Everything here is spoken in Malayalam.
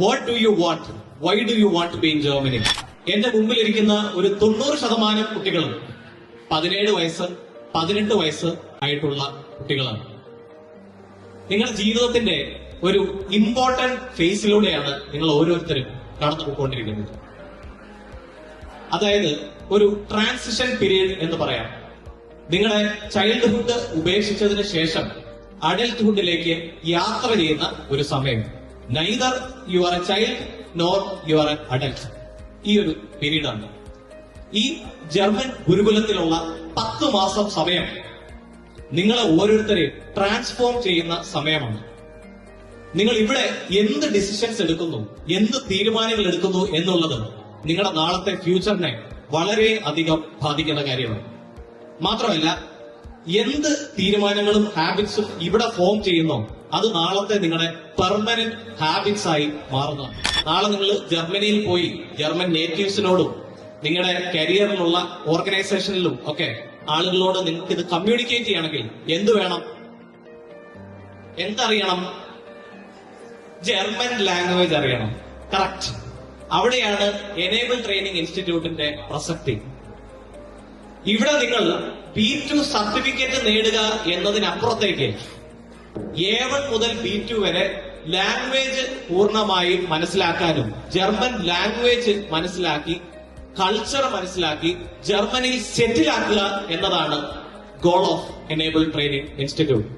What do you want, why do you want to be in Germany? എന്റെ മുമ്പിലിരിക്കുന്ന ഒരു 90% കുട്ടികളും 17 വയസ്സ് 18 വയസ്സ് ആയിട്ടുള്ള കുട്ടികളാണ്. നിങ്ങളുടെ ജീവിതത്തിന്റെ ഒരു ഇമ്പോർട്ടന്റ് ഫേസിലൂടെയാണ് നിങ്ങൾ ഓരോരുത്തരും കടന്നു പോയിക്കൊണ്ടിരിക്കുന്നത്. അതായത് ഒരു ട്രാൻസിഷൻ പീരീഡ് എന്ന് പറയാം. നിങ്ങളെ ചൈൽഡ്ഹുഡ് ഉപേക്ഷിച്ചതിന് ശേഷം അഡൽട്ട്ഹുഡിലേക്ക് യാത്ര ചെയ്യുന്ന ഒരു സമയം. Neither you are A child nor you are A adult. ഈ ഒരു പീരീഡാണ്. ഈ ജർമ്മൻ ഗുരുകുലത്തിലുള്ള 10 മാസം സമയം നിങ്ങളെ ഓരോരുത്തരെയും ട്രാൻസ്ഫോം ചെയ്യുന്ന സമയമാണ്. നിങ്ങൾ ഇവിടെ എന്ത് ഡിസിഷൻസ് എടുക്കുന്നു, എന്ത് തീരുമാനങ്ങൾ എടുക്കുന്നു എന്നുള്ളത് നിങ്ങളുടെ നാളത്തെ ഫ്യൂച്ചറിനെ വളരെ അധികം ബാധിക്കുന്ന കാര്യമാണ്. മാത്രമല്ല, എന്ത് തീരുമാനങ്ങളും ഹാബിറ്റ്സും ഇവിടെ ഫോം ചെയ്യുന്നോ അത് നാളത്തെ നിങ്ങളുടെ പെർമനന്റ് ഹാബിറ്റ്സ് ആയി മാറുന്നതാണ്. നാളെ നിങ്ങൾ ജർമ്മനിയിൽ പോയി ജർമ്മൻ നേറ്റീവ്സിനോടും നിങ്ങളുടെ കരിയറിലുള്ള ഓർഗനൈസേഷനിലും ഒക്കെ ആളുകളോട് നിങ്ങൾക്ക് ഇത് കമ്മ്യൂണിക്കേറ്റ് ചെയ്യണമെങ്കിൽ എന്ത് വേണം, എന്തറിയണം? ജർമ്മൻ ലാംഗ്വേജ് അറിയണം. കറക്റ്റ്. അവിടെയാണ് എനേബിൾ ട്രെയിനിങ് ഇൻസ്റ്റിറ്റ്യൂട്ടിന്റെ പ്രസക്തി. ഇവിടെ നിങ്ങൾ B2 സർട്ടിഫിക്കറ്റ് നേടുക എന്നതിനപ്പുറത്തേക്ക് A1 മുതൽ B2 വരെ ലാംഗ്വേജ് പൂർണ്ണമായും മനസ്സിലാക്കാനും ജർമ്മൻ ലാംഗ്വേജ് മനസ്സിലാക്കി കൾച്ചർ മനസ്സിലാക്കി ജർമ്മനിയിൽ സെറ്റിൽ ആക്കുക എന്നതാണ് goal of enable training institute.